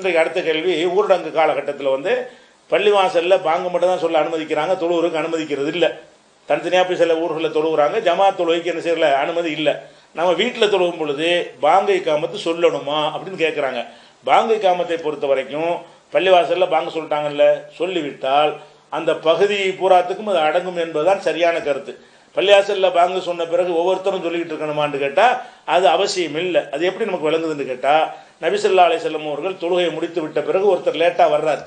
இன்றைக்கு அடுத்த கேள்வி, ஊரடங்கு காலகட்டத்தில் வந்து பள்ளிவாசலில் பாங்கு மட்டும் தான் சொல்ல அனுமதிக்கிறாங்க, தொழுவுருக்கு அனுமதிக்கிறது இல்லை. தனித்தனியாக போய் சில ஊர்களில் தொழுகிறாங்க, ஜமாத் தொழுகைக்கு என்ன செய்யல அனுமதி இல்லை. நம்ம வீட்டில் தொழுகும் பொழுது பாங்கை காமத்து சொல்லணுமா அப்படின்னு கேட்குறாங்க. பாங்கை காமத்தை பொறுத்த வரைக்கும் பள்ளிவாசலில் பாங்கு சொல்லிட்டாங்கல்ல, சொல்லிவிட்டால் அந்த பகுதி பூராத்துக்கும் அது அடங்கும் என்பதுதான் சரியான கருத்து. பள்ளிவாசலில் பாங்கு சொன்ன பிறகு ஒவ்வொருத்தரும் சொல்லிக்கிட்டு இருக்கணுமான்னு கேட்டால் அது அவசியம் இல்லை. அது எப்படி நமக்கு விளங்குதுன்னு கேட்டால், நபி ஸல்லல்லாஹு அலைஹி வஸல்லம் அவர்கள் தொழுகையை முடித்து விட்ட பிறகு ஒருத்தர் லேட்டாக வர்றார்.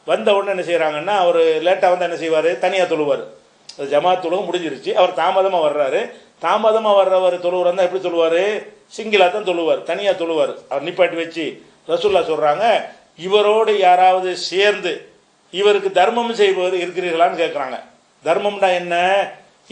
வந்த உடனே என்ன செய்கிறாங்கன்னா, அவர் லேட்டாக வந்து என்ன செய்வார், தனியாக தொழுவார். அது ஜமாத் தொழுகை முடிஞ்சிருச்சு, அவர் தாமதமாக வர்றாரு. தாமதமாக வர்றவர் தொழுவார் தான் எப்படி தொழுவார், சிங்கிளாக தான் தொழுவார், தனியாக தொழுவார். அவர் நிப்பாட்டி வச்சு ரசூலுல்லாஹ் சொல்கிறாங்க, இவரோடு யாராவது சேர்ந்து இவருக்கு தர்மம் செய்வது இருக்கிறீர்களான்னு கேட்குறாங்க. தர்மம்னா என்ன,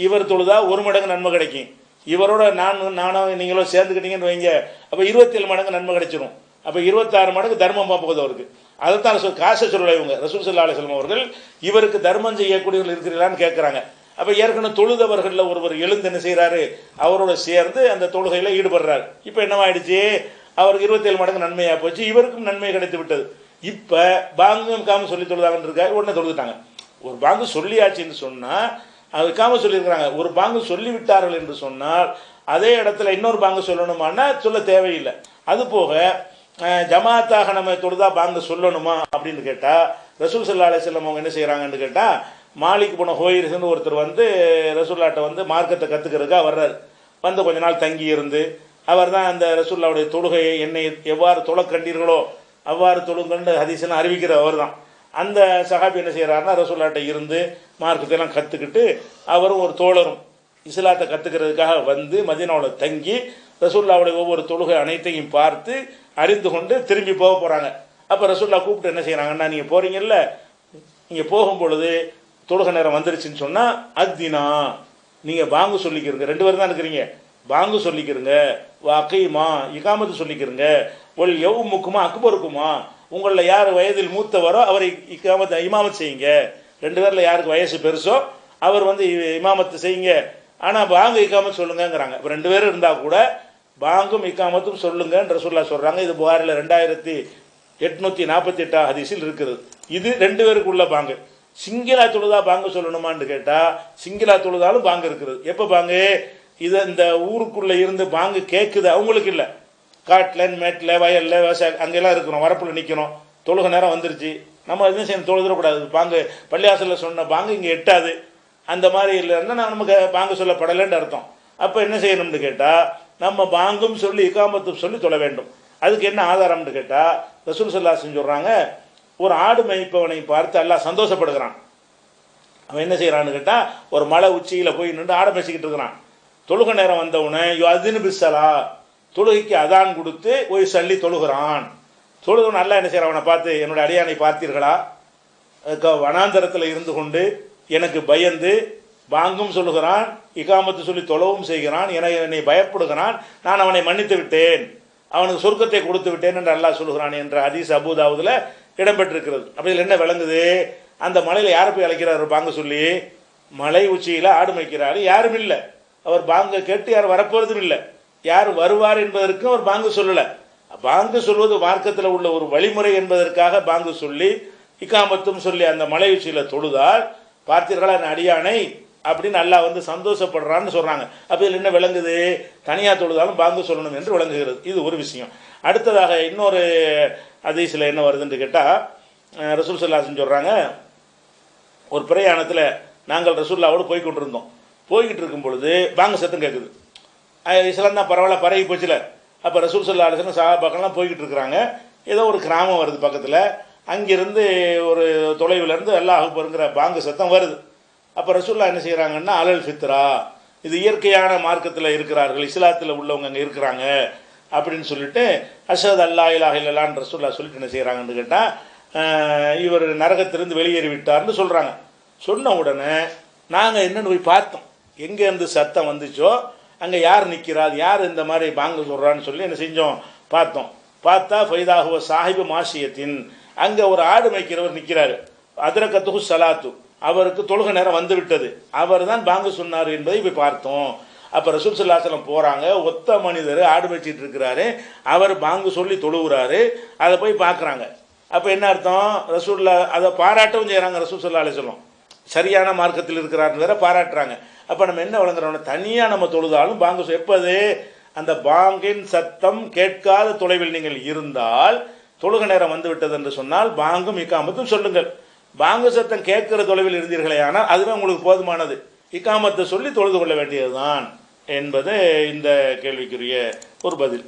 இவர் தொழுதா 1 மடங்கு நன்மை கிடைக்கும், இவரோட நானும் நீங்களும் சேர்ந்துக்கிட்டீங்கன்னு வைங்க, அப்போ 27 மடங்கு நன்மை கிடைச்சிடும். அப்போ 26 மடங்கு தர்மம் போகுது அவருக்கு. அதைத்தான் காசை சொல்லலை இவங்க. ரசூல் ஸல்லல்லாஹு அலைஹி வஸல்லம் அவர்கள் இவருக்கு தர்மம் செய்யக்கூடியவர்கள் இருக்கிறீர்களான்னு கேட்குறாங்க. அப்போ ஏற்கனவே தொழுதவர்களில் ஒருவர் எழுந்து என்ன செய்கிறாரு, அவரோட சேர்ந்து அந்த தொழுகையில் ஈடுபடுறாரு. இப்போ என்னவாயிடுச்சு, அவருக்கு 27 மடங்கு நன்மையாக போச்சு, இவருக்கும் நன்மை கிடைத்து விட்டது. இப்போ பாங்கும் காம சொல்லி தொழுதாங்கன்னு இருக்காரு, உடனே தொழுதுட்டாங்க. ஒரு பாங்கு சொல்லியாச்சுன்னு சொன்னால் அது காம சொல்லியிருக்கிறாங்க. ஒரு பாங்கு சொல்லிவிட்டார்கள் என்று சொன்னால் அதே இடத்துல இன்னொரு பாங்கு சொல்லணுமான்னா சொல்ல தேவையில்லை. அது போக ஜமாத்தாக நம்ம தொழுதா பாங்கு சொல்லணுமா அப்படின்னு கேட்டால், ரசூல் ஸல்லல்லாஹு அலைஹி வஸல்லம் அவங்க என்ன செய்கிறாங்கன்னு கேட்டால், மாலிக் போன ஹோயிர்ஸ்ன்னு ஒருத்தர் வந்து ரசூல்லாட்ட வந்து மார்க்கத்தை கற்றுக்கிறதுக்காக வர்றார். வந்து கொஞ்ச நாள் தங்கி இருந்து அவர் தான் அந்த ரசூல்லாவுடைய தொழுகையை என்னை எவ்வாறு தொழ கண்டீர்களோ அவ்வாறு தொழுங்கன்னு ஹதீஸ்ன்னு அறிவிக்கிற அவர் தான். அந்த சஹாபி என்ன செய்கிறாருன்னா, ரசூல்லாட்ட இருந்து மார்க்கத்தையெல்லாம் கற்றுக்கிட்டு அவரும் ஒரு தோழரும் இஸ்லாத்தை கற்றுக்கிறதுக்காக வந்து மதீனாவில் தங்கி ரசூல்லாவுடைய ஒவ்வொரு தொழுகை அனைத்தையும் பார்த்து அறிந்து கொண்டு திரும்பி போக போகிறாங்க. அப்போ ரசூல்லா கூப்பிட்டு என்ன செய்கிறாங்கன்னா, நீங்கள் போகிறீங்கல்ல, நீங்கள் போகும் பொழுது தொழுகை நேரம் வந்துருச்சுன்னு சொன்னால் அத்தினா நீங்கள் பாங்கு சொல்லிக்கிறங்க, 2 பேரும் தான் இருக்கிறீங்க, பாங்கு சொல்லிக்கிறங்க, வாக்கையுமா இகாமத்து சொல்லிக்கிறங்க, ஒல் எவ்முக்குமா அக்பருக்குமா, உங்களில் யார் வயதில் மூத்தவரோ அவரை இமாமத்து செய்யுங்க, 2 பேரில் யாருக்கு வயசு பெருசோ அவர் வந்து இமாமத்து செய்யுங்க, ஆனால் பாங்கு இக்காமத்து சொல்லுங்கிறாங்க. இப்போ 2 பேரும் இருந்தால் கூட பாங்கும் இக்காமத்தும் சொல்லுங்கன்னு ரசூலுல்லாஹ் சொல்கிறாங்க. இது புகாரில் 2848 ஹதீஸில் இருக்கிறது. இது 2 பேருக்குள்ள பாங்கு. சிங்கிளா தொழுதா பாங்கு சொல்லணுமான்னு கேட்டால் சிங்கிளா தொழுதாலும் பாங்கு இருக்கிறது. எப்போ பாங்கு, இதை இந்த ஊருக்குள்ளே இருந்து பாங்கு கேட்குது அவங்களுக்கு இல்லை, காட்டில் மேட்டில் வயலில் விவசாயம் அங்கெல்லாம் இருக்கிறோம், வரப்பில் நிற்கிறோம், தொழுகை நேரம் வந்துருச்சு, நம்ம எதுவும் செய்யணும் தொழுதுடக்கூடாது. பாங்கு பள்ளிவாசலில் சொன்ன பாங்கு இங்கே எட்டாது, அந்த மாதிரி இல்லைன்னா நமக்கு பாங்கு சொல்லப்படலைன்னு அர்த்தம். அப்போ என்ன செய்யணும்னு கேட்டால் நம்ம பாங்கும் சொல்லி இகாமத்தும் சொல்லி தொழ வேண்டும். அதுக்கு என்ன ஆதாரம்னு கேட்டால் ரசூல் ஸல்லல்லாஹு அலைஹி வஸல்லம் சொல்கிறாங்க, ஒரு ஆடு மேய்ப்பவனை பார்த்து அல்லாஹ் சந்தோஷப்படுகிறான். அவன் என்ன செய்கிறான்னு கேட்டால் ஒரு மலை உச்சியில் போய் நின்று ஆடை மேய்ச்சிக்கிட்டு இருக்கிறான். தொழுகை நேரம் வந்தவுடனே அதுன்னு பிஸ்ஸலா தொழுகைக்கு அதான் கொடுத்து போய் சல்லி தொழுகிறான். தொழுகை அல்லாஹ் என்ன செய்கிறான், அவனை பார்த்து என்னுடைய அடியானை பார்த்தீர்களா, வனாந்தரத்தில் இருந்து கொண்டு எனக்கு பயந்து பாங்கும் சொல்லுகிறான், இகாமத்து சொல்லி தொழவும் செய்கிறான், என்னை பயப்படுகிறான், நான் அவனை மன்னித்து விட்டேன், அவனுக்கு சொர்க்கத்தை கொடுத்து விட்டேன் என்று அல்லாஹ் சொல்லுகிறான் என்ற ஹதீஸ் அபூதாவுதுல இடம்பெற்றிருக்கிறது. அப்படி இதில் என்ன விளங்குது, அந்த மலையில் யாரை போய் அழைக்கிறார் பாங்கு சொல்லி, மலை உச்சியில் ஆடு மேய்க்கிறாரு, யாரும் இல்லை, அவர் பாங்கு கேட்டு யாரும் வரப்போறதும் இல்லை, யார் வருவார் என்பதற்கும் அவர் பாங்கு சொல்லலை. பாங்கு சொல்வது மார்க்கத்தில் உள்ள ஒரு வழிமுறை என்பதற்காக பாங்கு சொல்லி இகாமத்தும் சொல்லி அந்த மலை உச்சியில் தொழுதால் பார்த்தீர்களா என் அடியானை அப்படின்னு அல்லாஹ் வந்து சந்தோஷப்படுறான்னு சொல்கிறாங்க. அப்போ இதில் என்ன விளங்குது, தனியாக தொழுதாலும் பாங்கு சொல்லணும் என்று விளங்குகிறது. இது ஒரு விஷயம். அடுத்ததாக இன்னொரு ஹதீஸில் என்ன வருதுன்னு கேட்டால், ரசூல் ஸல்லல்லாஹு அலைஹி வஸல்லம் சொல்கிறாங்க, ஒரு பிரயாணத்தில் நாங்கள் ரசூலுல்லாவோடு போய்கொண்டிருந்தோம். போய்கிட்டு இருக்கும் பொழுது பாங்கு சத்தம் கேட்குது. இஸ்லாம் தான் பரவாயில்ல பரவி போச்சுல. அப்போ ரசூல் ஸல்லல்லாஹு அலைஹி வஸல்லம் சஹாபாக்கள்லாம் போய்கிட்டு இருக்கிறாங்க. ஏதோ ஒரு கிராமம் வருது பக்கத்தில், அங்கிருந்து ஒரு தொலைவிலேருந்து அல்லாஹ் அக்பர்ங்கிற பாங்கு சத்தம் வருது. அப்போ ரசூலுல்லாஹ் என்ன செய்கிறாங்கன்னா, அலல் ஃபித்ரா, இது இயற்கையான மார்க்கத்தில் இருக்கிறார்கள், இஸ்லாத்தில் உள்ளவங்க அங்கே இருக்கிறாங்க அப்படின்னு சொல்லிட்டு அஷ்ஹது அல்லா இலாஹ இல்லல்லாஹ்னு ரசூலுல்லாஹ் சொல்லிட்டு என்ன செய்கிறாங்கன்னு கேட்டால், இவர் நரகத்திலிருந்து வெளியேறி விட்டார்னு சொல்கிறாங்க. சொன்ன உடனே நாங்கள் என்னென்னு போய் பார்த்தோம், எங்கேருந்து சத்தம் வந்துச்சோ அங்கே யார் நிற்கிறார், யார் இந்த மாதிரி பாங்கு சொல்கிறான்னு சொல்லி என்ன செஞ்சோம் பார்த்தோம். பார்த்தா ஃபைதாஹுவ சாஹிபு மாஷியத்தின், அங்கே ஒரு ஆடு மேய்க்கிறவர் நிற்கிறாரு, அதரகத்துஹு ஸலாத்து, அவருக்கு தொழுகை நேரம் வந்து விட்டது, அவர் தான் பாங்கு சொன்னார் என்பதை போய் பார்த்தோம். அப்போ ரசூல் ஸல்லல்லாஹு அலைஹி வஸல்லம் போகிறாங்க, ஒத்த மனிதர் ஆடு மேய்ச்சிட்டு இருக்கிறாரு, அவர் பாங்கு சொல்லி தொழுகிறாரு, அதை போய் பார்க்குறாங்க. அப்போ என்ன அர்த்தம்? ரசூல்லா அதை பாராட்டவும் செய்கிறாங்க. ரசூல் ஸல்லல்லாஹு அலைஹி வஸல்லம் சரியான மார்க்கத்தில் இருக்கிறார்னு வேற பாராட்டுறாங்க. அப்போ நம்ம என்ன வழங்குறோம்னா, தனியாக நம்ம தொழுதாலும் பாங்கு எப்போது அந்த பாங்கின் சத்தம் கேட்காத தொலைவில் நீங்கள் இருந்தால், தொழுக நேரம் வந்து விட்டது என்று சொன்னால் பாங்கும் இக்காமத்தும் சொல்லுங்கள். பாங்கு சத்தம் கேட்கிற தொலைவில் இருந்தீர்களே ஆனால் அதுவே உங்களுக்கு போதுமானது. இக்காமத்தை சொல்லி தொழுது கொள்ள வேண்டியதுதான் என்பது இந்த கேள்விக்குரிய ஒரு பதில்.